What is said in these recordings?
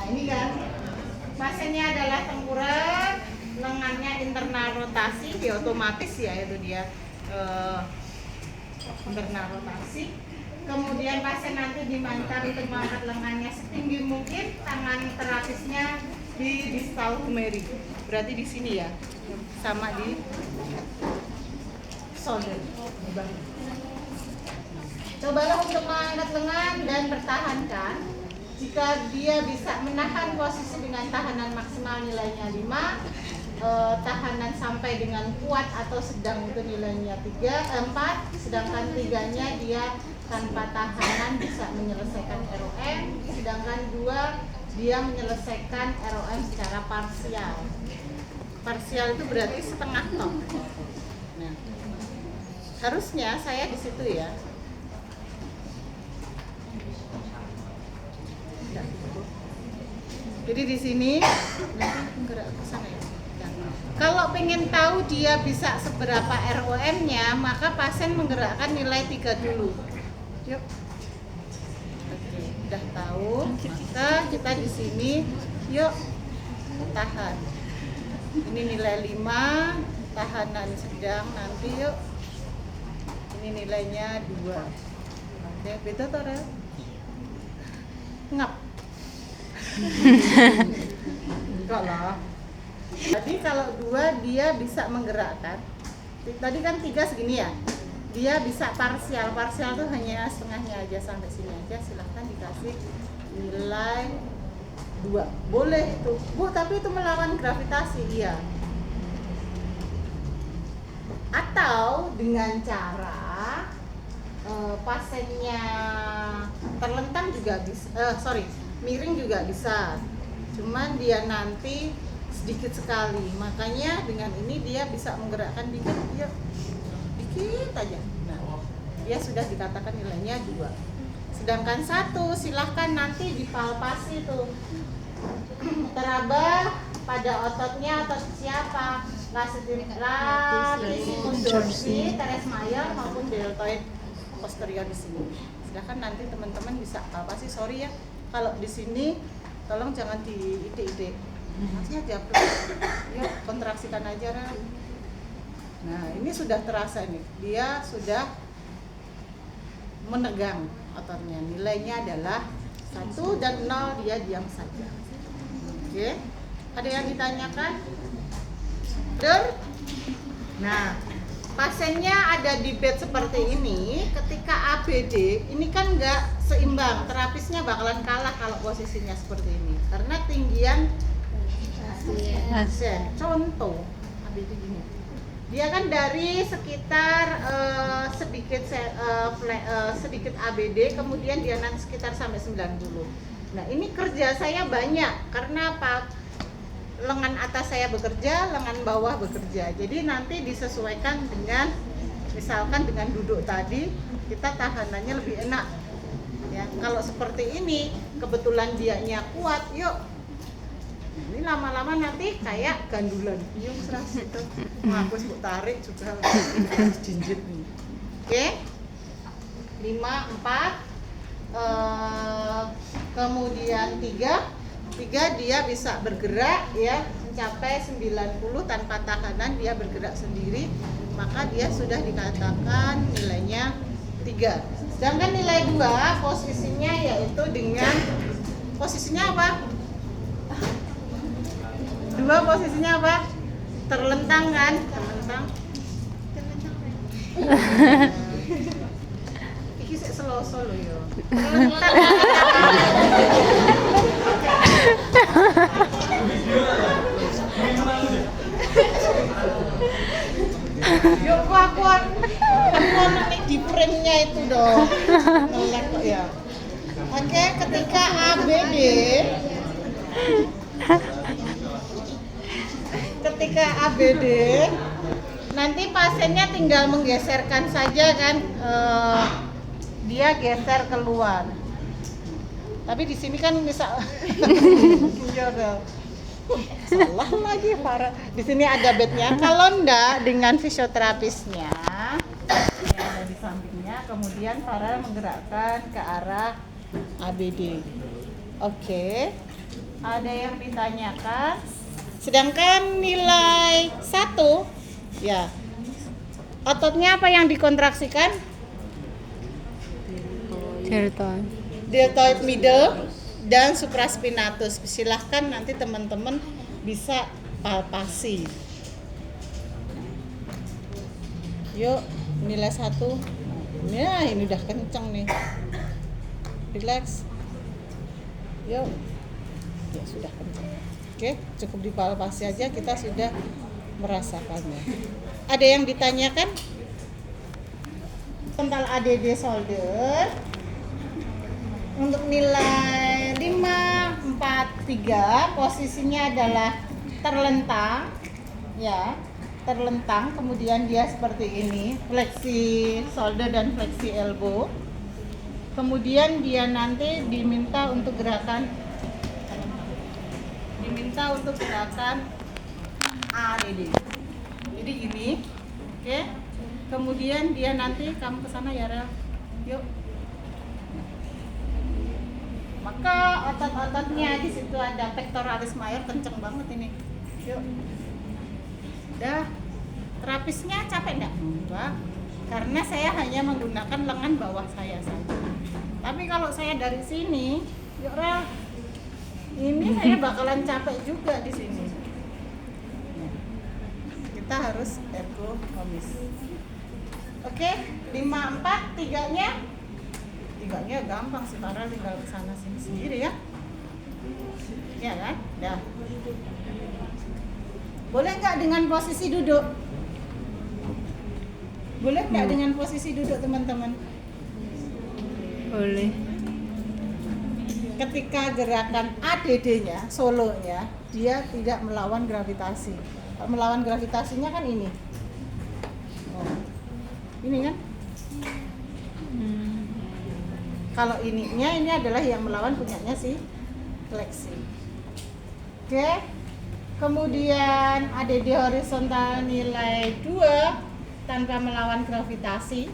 ini kan pasiennya adalah tengkurap, lengannya internal rotasi, dia otomatis ya itu dia internal rotasi. Kemudian pasien nanti dimantar untuk mengangkat lengannya setinggi mungkin, tangan terapisnya di distal humeri, berarti di sini ya, sama di shoulder. Cobalah untuk mengangkat lengan dan pertahankan. Jika dia bisa menahan posisi dengan tahanan maksimal nilainya 5, tahanan sampai dengan kuat atau sedang itu nilainya 4, sedangkan 3-nya dia tanpa tahanan bisa menyelesaikan ROM, sedangkan 2 dia menyelesaikan ROM secara parsial. Parsial itu berarti setengah ton. Nah, harusnya saya di situ ya. Jadi di sini nanti gerak ke sana ya. Nah, kalau pengen tahu dia bisa seberapa ROM-nya, maka pasien menggerakkan nilai 3 dulu. Yuk. Oke, udah tahu. Maka kita di sini yuk tahan. Ini nilai 5, tahanan sedang nanti yuk. Ini nilainya 2. Oke, beda toh, Rel? Ngap. Enggak lah. Jadi kalau 2 dia bisa menggerakkan. Tadi kan 3 segini ya. Dia bisa parsial. Parsial tuh hanya setengahnya aja, sampai sini aja. Silahkan dikasih nilai 2. Boleh itu. Bu, tapi itu melawan gravitasi. Iya. Atau dengan cara pasiennya terlentang juga bisa. Miring juga bisa, cuman dia nanti sedikit sekali, makanya dengan ini dia bisa menggerakkan dikit aja. Nah, dia sudah dikatakan nilainya 2. Sedangkan 1 silahkan nanti dipalpasi tuh, teraba pada ototnya, otot siapa, latissimus dorsi, teres major maupun deltoid posterior di sini. Silahkan nanti teman-teman bisa palpasi. Sorry ya, kalau di sini tolong jangan di ide-ide, nanti aja yuk kontraksikan aja Ren. Nah ini sudah terasa nih, dia sudah menegang ototnya, nilainya adalah 1 dan 0, dia diam saja. Oke, ada yang ditanyakan? Betul? Nah, pasiennya ada di bed seperti ini, ketika ABD ini kan nggak seimbang, terapisnya bakalan kalah kalau posisinya seperti ini karena tinggian pasien. Contoh ABD gini, dia kan dari sekitar sedikit ABD, kemudian dia nanti sekitar sampai 90. Nah ini kerja saya banyak karena apa? Lengan atas saya bekerja, lengan bawah bekerja. Jadi nanti disesuaikan dengan, misalkan dengan duduk tadi, kita tahanannya lebih enak. Ya, kalau seperti ini, kebetulan dianya kuat, yuk. Ini lama-lama nanti kayak gandulan. Yuk, serasi itu. Aku sebut tarik juga jinjit nih. Oke. 5, 4. Kemudian 3 dia bisa bergerak ya mencapai 90 tanpa tahanan, dia bergerak sendiri, maka dia sudah dikatakan nilainya 3. Sedangkan nilai 2 posisinya yaitu dengan posisinya apa? 2 posisinya apa? Terlentang kan? Terlentang. Iki sik seloso lho ya. Terlentang. Yuk kuat nek di frame-nya itu dong. Ngelek kok ya. Oke, ketika ABD nanti pasiennya tinggal menggeserkan saja kan, dia geser keluar. Tapi di sini kan misal salah lagi parah. Di sini ada bednya. Kalau enggak dengan fisioterapisnya yang ada di sampingnya, kemudian Farel menggerakkan ke arah ABD. Oke. Ada yang ditanyakan. Sedangkan nilai 1 ya, ototnya apa yang dikontraksikan? Deltoid middle dan supraspinatus. Silahkan nanti teman-teman bisa palpasi. Yuk, nilai 1. Nah, ini udah kenceng nih. Relax. Yuk. Ya sudah kenceng. Oke, cukup dipalpasi aja, kita sudah merasakannya. Ada yang ditanyakan? Horizontal ADD shoulder untuk nilai 543 posisinya adalah terlentang, ya, terlentang. Kemudian dia seperti ini, fleksi shoulder dan fleksi elbow. Kemudian dia nanti diminta untuk gerakan ADD. Jadi gini, oke. Kemudian dia nanti kamu ke sana ya, Rel. Yuk. Maka otot-ototnya di situ ada pectoralis major, kenceng banget ini. Yuk. Udah. Terapisnya capek enggak? Enggak. Karena saya hanya menggunakan lengan bawah saya saja. Tapi kalau saya dari sini, yuk Rel. Ini saya bakalan capek juga di sini. Kita harus ergonomis. Oke, 54 tiganya gampang sih, Farah tinggal kesana sini sendiri ya. Ya kan? Dah. Boleh nggak dengan posisi duduk? Boleh nggak dengan posisi duduk teman-teman? Boleh. Ketika gerakan ADD-nya, solonya, dia tidak melawan gravitasi. Kalau melawan gravitasinya kan ini. Oh. Ini kan? Kalau ininya, ini adalah yang melawan punyanya si fleksi. Oke. Kemudian ADD horizontal nilai 2 tanpa melawan gravitasi.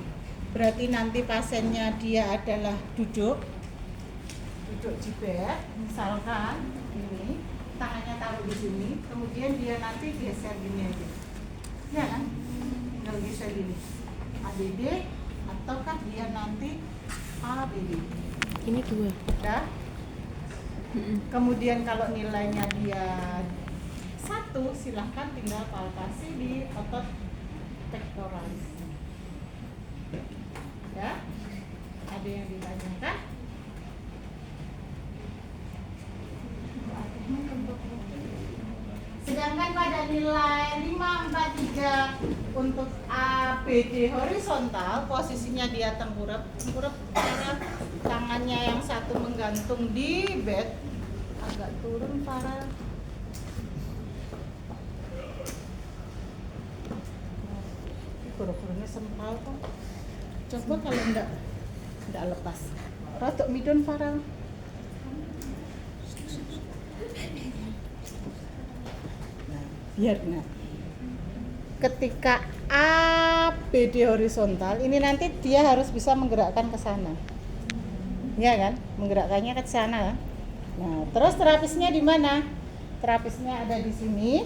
Berarti nanti pasiennya dia adalah duduk jiber, misalkan ini tangannya taruh di sini, kemudian dia nanti geser gini aja, ya kan? Tinggal geser gini, ADD ataukah dia nanti ABD. Ini 2. Ya. Kemudian kalau nilainya dia 1, silahkan tinggal palpasi di otot pectoralis. Ya, ada yang ditanyakan? Sedangkan pada nilai 543 untuk ABD horizontal, posisinya dia tengkurap karena tangannya yang satu menggantung di bed. Agak turun Farah. Kura-kuranya sempal kok. Coba kalau enggak lepas. Rotok midon Farah. Biar ketika ABD horizontal ini nanti dia harus bisa menggerakkan ke sana, ya kan? Menggerakkannya ke sana. Nah, terus terapisnya di mana? Terapisnya ada di sini.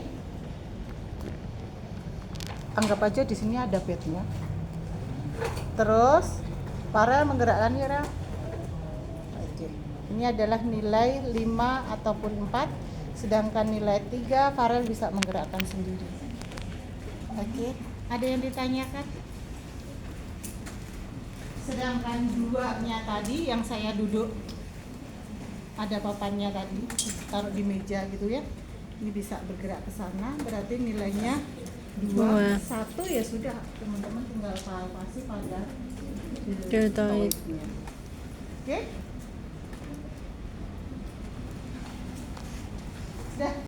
Anggap aja di sini ada bednya. Terus Farel menggerakkan ya. Oke. Ini adalah nilai 5 ataupun 4. Sedangkan nilai 3 Farel bisa menggerakkan sendiri. Oke, ada yang ditanyakan? Sedangkan 2-nya tadi yang saya duduk, ada papannya tadi, taruh di meja gitu ya. Ini bisa bergerak ke sana, berarti nilainya 2. 1 ya sudah, teman-teman tinggal palpasi pada deltoidnya. Oke? Sudah.